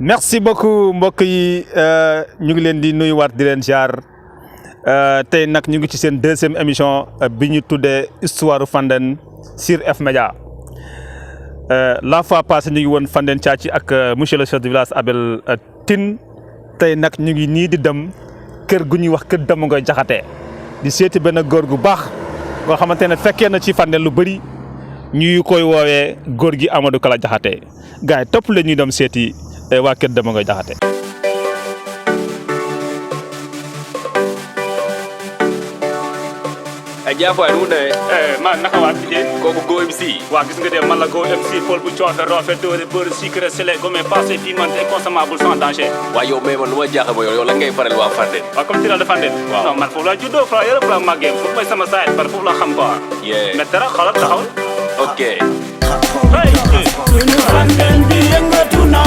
merci beaucoup mbokk yi ñu ngi leen di nuyuwaat di leen ziar tey nag ñu ngi ci seen deuxième émission bi ñu tuddee histoire Fandène sur F-Média la fois passée ñu ngi woon Fandène Thiathi ak monsieur le chef de village Abel Tine tey nag ñu ngi nii di dem kër gu ñuy wax kër Dama Ngoy Jaxate di seeti benn góor gu baax nga xamante ne fekkee na ci Fandène lu bëri ñuy koy woowee góor gi Amadou Kala Jaxate gars yi topp la ñuy dem seeti waa kër Dama Ngoy Jaxate jaafoy nu ne ma naka waat bi kooku Go MC waa gis nga de man la Go MC Paul bu coofe roofe doore beurre sucré salé gommé passé pimenté consommable sans danger waaye yow mais man lu ma jaaxal mooy yow la ngay faral waa Fandène waaw comme tiral de Fandène non man foofu la juddoo fa yëre fa màggee foofu mooy sama saayet par foofu la xam quoi mais dara xoolal taxawal ok sunu Fandène bi yëngatu na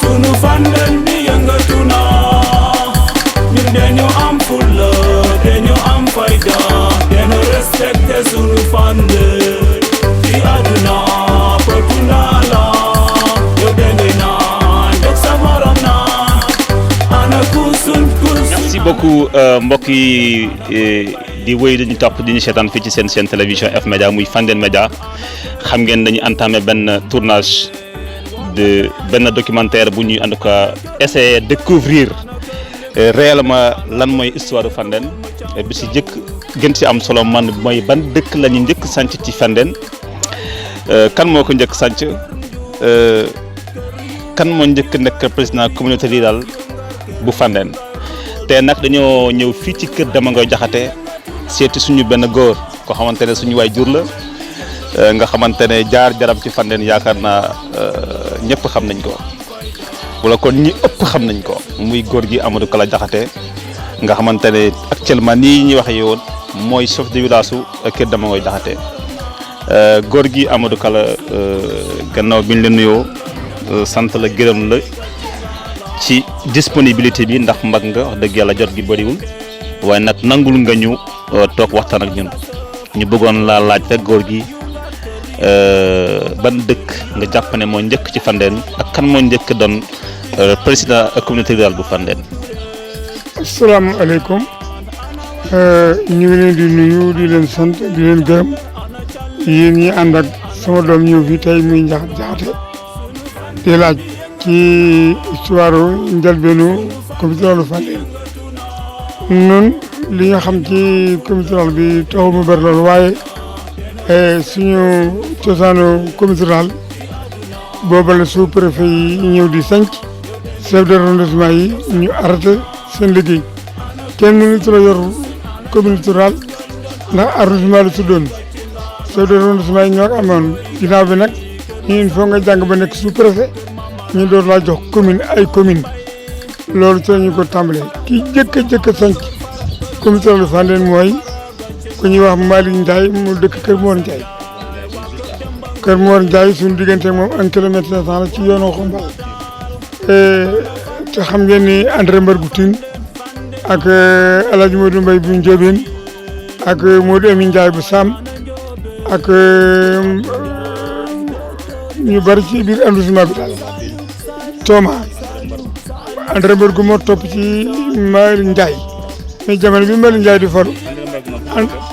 sunu Fandène bi yëngatu na ñun dañu am fulla dañu am fayda dañu respecté sunu Fandène fi àdduna potu naa la yow dangay naan dog sa morom naan ana kusun merci beaucoup mbokk yi di wéy dañu topp di ñu seetaan fii ci seen télévision F-Média muy Fandène Média xam ngeen dañu entamé benn tournage de benn documentaire bu ñuy en tout cas essayer découvrir réellement lan mooy histoire Fandène bi si jëkk gën si am solo man mooy ban dëkk la ñu njëkk sanc ci Fandène kan moo ko njëkk sanc kan moo njëkk nekk président communauté rurale bu Fandène te nag dañoo ñëw fii ci kër Dama Ngoy Jaxate seeti suñu benn góor koo xamante ne suñu waay jur la nga xamante ne jaar-jaram ci Fandène yaakaar naa ñëpp xam nañ ko wala kon ñi ëpp xam nañ ko muy góor gi Amadou Kala Jaxate nga xamante ne actuellement nii ñuy waxee woon mooy chef de village su kër Dama Ngoy Jaxate góor gi Amadou Kala gannaaw bi ñu la nuyoo sant la gërëm la ci disponibilité bi ndax mbag nga wax dëgg yàlla jot gi bëriwul waaye nag nangul nga ñu toog waxtaan ak ñun ñu bëggoon laa laaj rek góor gi ban dëkk nga jàpp ne moo njëkk ci Fandène ak kan moo njëkk doon président communauté rurale bu Fandène. asalaamaaleykum ñu ngi leen di nuyu di leen sant di leen gërëm yéen ñi ànd ak sama doom ñëw fii tey muy Jaxate di laaj ci histoire njëlbeenu communauté rurale bu Fandène nun li nga xam ci communauté rurale bi taxul mu bëri loolu waaye suñu cosaanu communauté rurale booba la sous-préfet yi ñëw di sanc chef d'arrondissement yi ñu arrêté seen liggéey kenn mënatu la yor communauté rurale ndax arrondissement la tuddoon chef d'arrondissement yi ñoo amoon ginnaaw bi nag ñu il faut nga jàng ba nekk sous-préfet ñu door laa jox commune loolu ci la ñu ko tàmbalee ki jëkk a sanc communauté rurale Fandène mooy ku ñuy wax Malick Ndiaye mu dëkk Kër Mor Ndiaye Kër Mor Ndiaye suñu diggante moom 1 kilomètre 500 la ci yoonu Xombal te xam ngeen ni André Mbargu Tine ak El Hadj Modou Mbaye bu Ndiobène ak Modou Amin Ndiaye bu Sam ak ñu bari ci biir arrondissement bi daal Thomas André Mbargu moo topp ci Malick Ndiaye mais jamono bi Malick Ndiaye di falu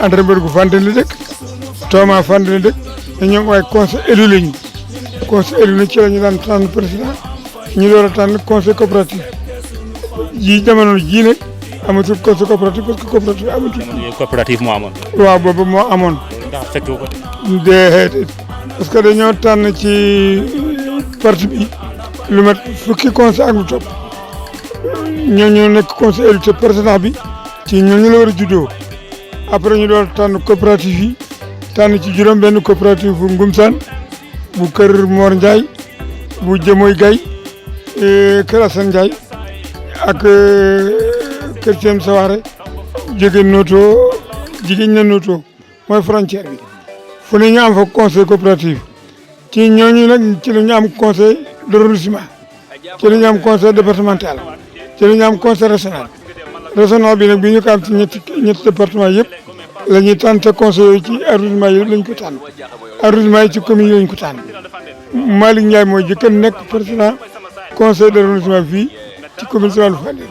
André Mbargu Fandène la dëkk Thomas Fandène la dëkk te ñoom waaye conseil élu lañu conseil élu na ci la ñu daan tànn président ñu door a tànn conseil coopératif ji jamono jii nag amatul conseil coopératif parce que coopérative amatul. coopérative moo amoon. waaw boobu moo amoon. ndax fekk ko déedéet parce que dañoo tànn ci parti bi lu mat fukki conseil ak lu topp ñoo nekk conseil élu te président bi ci ñooñu la war a juddoo après ñu door tànn coopérative yi tànn ci juróom benn coopérative bu Ngumsaan bu Kër Mor Ndiaye bu Jëmoy Gaye Kër Assane Ndiaye ak Kër Siem Sawaare jóge Noto jigéen na Noto mooy frontière bi fu ne ñu am fa conseil coopératif ci ñooñu nag ci la ñu am conseil d'arrondissement ci la ñu am conseil départemental ci la ñu am conseil régional bi nag bi ñu ko am ci ñetti département yëpp la ñuy tànn te conseil yooyu ci arrondissement yi lañ ko tànn arrondissement yi ci commune yi lañ ko tànn Malick Ndiaye mooy jëkk a nekk président conseil d'arrondissement fii ci commune rurale Fandène.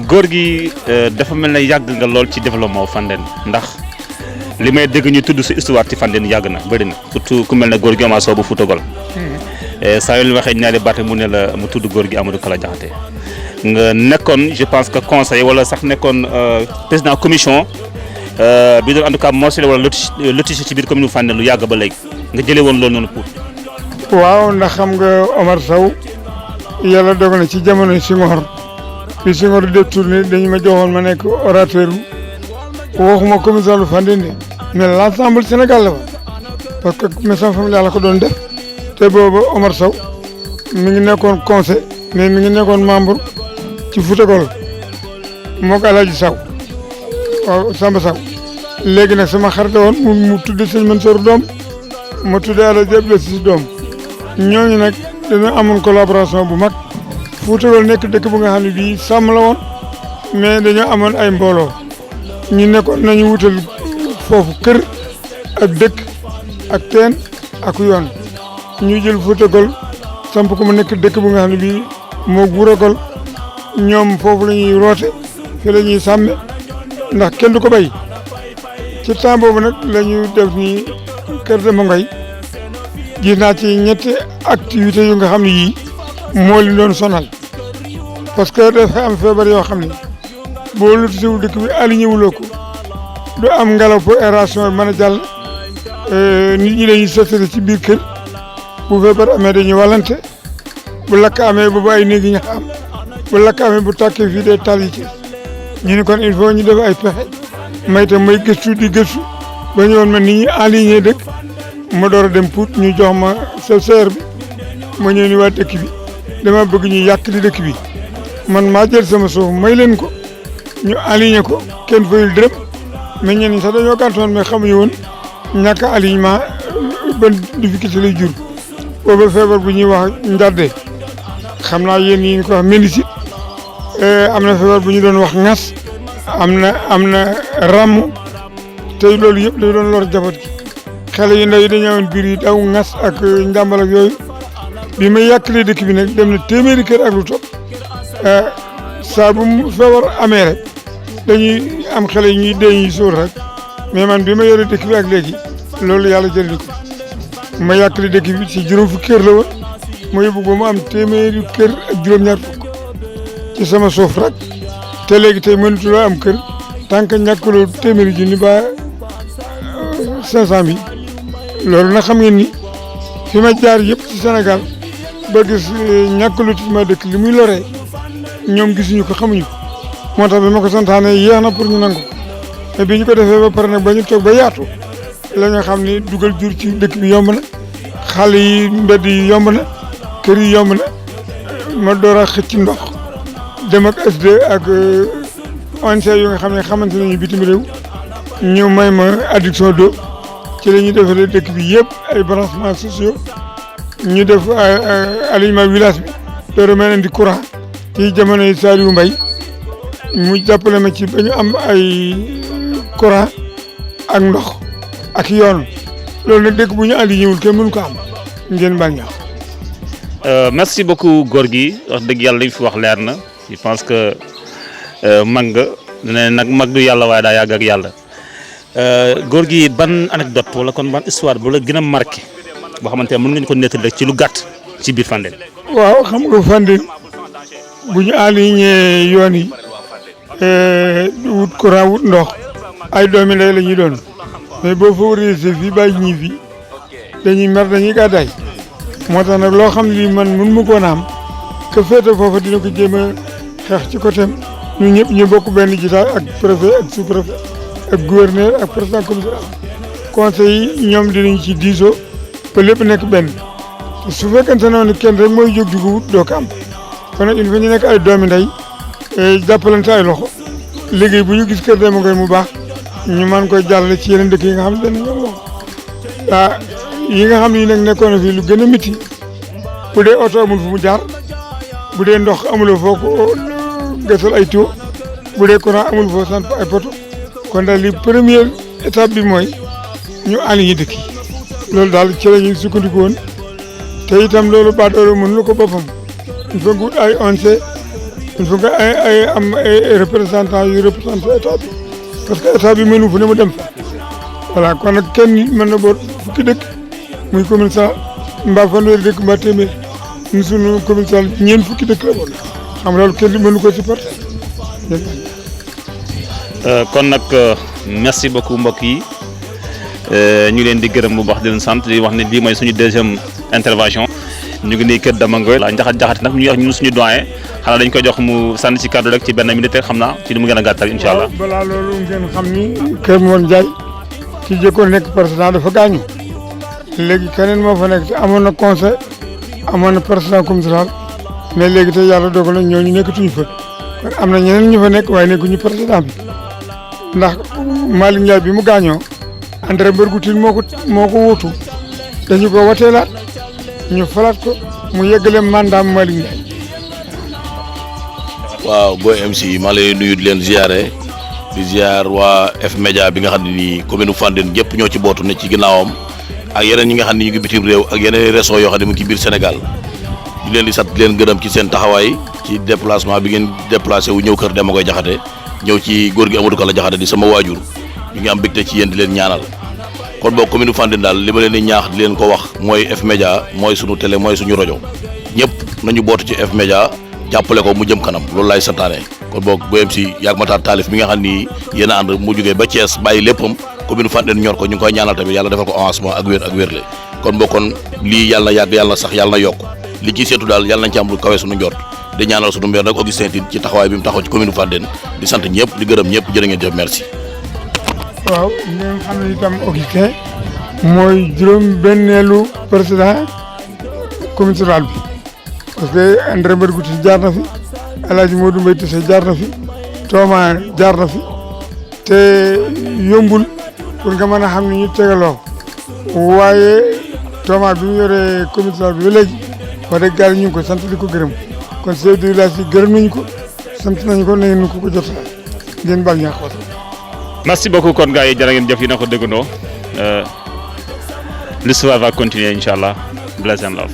góor gi dafa mel ne yàgg nga lool ci développement Fandène ndax li may dégg ñu tudd si histoire ci Fandène yàgg na bëri na surtout ku mel ne góor gi Omar Sow bu Fouta Gueule. saa yoo leen waxee ñaari baat mu ne la mu tudd góor gi Amadou Kala Diakhaté nga nekkoon je pense que conseil wala sax nekkoon président commission bi doon en tout cas morcelé wala lotissé ci biir commune Fandène lu yàgg ba léegi nga jëlee woon loolu noonu pour. waaw ndax xam nga Omar Sow yàlla dogal na ci jamono Senghor bi Senghor di détourné dañu ma joxoon ma nekk orateur waxuma commission lu Fandène de mais l'ensemble Sénégal la fa parce que maison familiale la ko doon def te boobu Omar Sow mi ngi nekkoon conseil mais mi ngi nekkoon membre ci Fouta Gueule moog Alaaji Sow waaw Samba Sow léegi nag sama xarit la woon mu tudde sëñ Mansour doom ma tudde Alaaji Abdou Sis doom ñooñu nag dañoo amoon collaboration bu mag Fouta Gueule nekk dëkk bu nga xam ne bii sàmm la woon mais dañoo amoon ay mbooloo ñu nekkoon nañu wutal foofu kër ak dëkk ak teen ak yoon ñu jël Fouta Gueule samp ko mu nekk dëkk bu nga xam ne bii moo Wuro Gueule ñoom foofu la ñuy roote fi la ñuy sàmme ndax kenn du ko bay ci temps boobu nag la ñu def ni Kër Demba Ngoy gis naa ci ñetti activités yu nga xam ne yii moo leen doon sonal parce que dafa am feebar yoo xam ne boo lotissewul dëkk bi aligné wuloo ko du am ngelaw pour aération mën a jàll nit ñi dañuy sotale ci biir kër bu feebar amee dañuy wàllante bu lakk amee boobu ay néegi ñax am bu lakk amee bu tàkkee fii day tal yi ci ñu ni kon il faut ñu def ay pexe may tam may gëstu di gëstu ba ñëwoon ma nit ñi aligné dëkk ma door a dem Pout ñu jox ma seer bi ma ñëw ni waa dëkk bi dama bëgg ñu yàq li dëkk bi man maa jël sama suuf may leen ko ñu aligné ko kenn fayul dërëm mais ñenn ñi sax dañoo gàntoon mais xamuñu woon ñàkk alignement ban difficulté lay jur booba feebar bu ñuy wax njàdde xam naa yéen yi ñu ko wax médecine am na feebar bu ñu doon wax ŋas am na ràmm tey loolu yëpp day doon lor jaboot gi xale yu ndaw yi dañoo amoon biir yi daw ŋas ak njàmbal ak yooyu bi may yàqalee dëkk bi nag dem na téeméeri kër ak lu topp saa bu feebar amee rek dañuy am xale yi ñuy dee ñuy sóor rek mais man bi ma yore dëkk bi ak léegi loolu yàlla jëriñu ko ma yàqale dëkk bi si juróom fukki kër la woon ma yóbbu ba mu am téeméeri kër ak juróom-ñaar fukk ci sama suuf rek te léegi tey mënatuloo am kër tant que ñàkkuloo téeméeri junni ba 500 000 loolu nag xam ngeen ni fi ma jaar yëpp ci Sénégal ba gis ñàkkuloo ci ma dëkk li muy loree ñoom gisuñu ko xamuñu ko moo tax bi ma ko santaane yéex na pour ñu nangu mais bi ñu ko defee ba pare nag ba ñu toog ba yaatu la nga xam ni dugal jur ci dëkk bi yomb na xale yi mbedd yi yomb na kër yi yomb na ma door a xëcc ndox dem ak SD ak ONC yu nga xam ne xamante nañu bitim réew ñu may ma adduction d'eau ci la ñuy defaree dëkk bi yëpp ay branchements sociaux ñu def alignement village bi door a mel indi courant ci jamono yi Saliou Mbaye mu jàppale ma ci ba ñu am ay courant ak ndox ak yoon loolu nag dëkk bu ñu aligné wul kenn mënu ko am ngeen baal ñaax. merci beaucoup góor gi wax dëgg yàlla li fi wax leer na je pense que mag nga ne nag mag du yàlla waaye daa yàgg ak yàlla góor gi ban anecdote wala kon ban histoire bu la gën a marqué boo xamante ne mën nga ñu ko nettali rek ci lu gàtt ci biir Fandène. waaw xam nga Fandène bu ñu aligné yoon yi wut courant wut ndox ay doomi ndey la ñuy doon mais boo fa wëree fii bàyyi ñii fii dañuy mer dañuy gàddaay moo tax nag loo xam ne lii man mun ma koon am que féete foofa dina ko jéem a xeex ci côté am ñun ñëpp ñu bokk benn jitaay ak préfet ak sous préfet ak gouverneur ak président commissaire conseil yi ñoom dinañ ci diisoo ba lépp nekk benn te su fekkente ne kenn rek mooy jóg di ko wut doo ko am kon nag il faut ñu nekk ay doomi ndey jàppalante ay loxo liggéey bu ñu gis Kër Demba Ngoy mu baax ñu mën koy jàllale ci yeneen dëkk yi nga xam ne danañ moom yi nga xam ne nag nekkoon na fii lu gën a métti bu dee oto amul fu mu jaar bu dee ndox amuloo foo ko gasal ay tuyau bu dee courant amul foo sant ay poto kon daal li première étape bi mooy ñu aligné dëkk yi loolu daal ci la ñuy sukkandiku woon te itam loolu baadoolo mënul ko boppam il faut que ay ONG il faut que ay am ay représentants yu représenté état bi parce que état bi mënu fu ne mu dem fa voilà kon nag kenn mën na boot fukki dëkk muy commune sa mbaa fanweeri dëkk mbaa téeméer ñun suñu commune sa ñeent fukki dëkk la woon xam loolu kenn mënu ko supporter. kon nag merci beaucoup mbokk yi ñu leen di gërëm bu baax di leen sant di wax ne lii mooy suñu deuxième intervention ñu ngi nii kër Dama Ngoye la Jaxate nag ñu wax ñun suñu doyen xanaa dañ ko jox mu sànni ci kàddu rek ci benn minute rek xam naa ci li mu gën a gàttal incha allah. balaa loolu ngeen xam ni Kër Mor Ndiaye ci jëkkoon nekk président dafa gaañu léegi keneen moo fa nekk te amoon na conseil amoon na président communal mais léegi te yàlla dogal na ñooñu nekkatuñu fa kon am na ñeneen ñu fa nekk waaye nekkuñu président bi ndax Malick Ndiaye bi mu gaañoo André Mbergoutin moo ko wuutu dañu ko wateelaat ñu falaat ko mu yeggale mandat Malick Ndiaye. waaw Boy MC maa lay nuyu di leen ziare di ziar waa F-Media bi nga xam ne nii commune Fandène gépp ñoo ci bootu ne ci ginnaawam ak yeneen ñi nga xam ne ñu ngi bitim réew ak yeneen régions yoo xam ne mu ngi ci biir Sénégal di leen di sant di leen gërëm ci seen taxawaay ci déplacement bi ngeen déplacé wu ñëw kër Dama Ngoye Jaxate ñëw ci góor gi Amadou Kala Jaxate di sama waajur ñu ngi am mbégte ci yéen di leen ñaanal kon boog commune Fandène daal li ma leen di ñaax di leen ko wax mooy F-Media mooy suñu télé mooy suñu rajo ñëpp nañu bootu ci F-Media jàppale ko mu jëm kanam loolu laay santaane kon boog Boy MC yaag Matar Taalif mi nga xam ni yéen a ànd mu jógee ba Thiès bàyyi léppam commune Fandène ñor ko ñu ngi koy ñaanal tamit yàlla defal ko avancement ak wér ak wérle kon boog kon lii yàlla na yàgg yàlla na sax yàlla na yokk li ci seetu daal yàlla nañ ci am lu kawe suñu njort di ñaanal suñu maire nag Augustin Tine ci taxawaay bi mu taxaw ci commune Fandène di sant ñëpp di gërëm ñëpp jërë ngeen jëf merci. waaw ngeen xam ne itam Augustin mooy juróom-benneelu président commune rurale bi parce que André Mbergoutin jaar na fi El Hadj Modou Mbaye Tissé jaar na fi Thomas jaar na fi te yombul pour nga mën a xam ni ñu tegaloo waaye Thomas bi mu yoree commune rurale bi ba léegi wax dëgg yàlla ñu ngi ko sant di ko gërëm kon chef de village yi gërëm nañu ko sant nañu ko nañu ko jot ngeen baal ñaax merci beaucoup kon gars yi jërë ngeen jëf yi na ko déggandoo l'histoire va continuer incha allah bless and love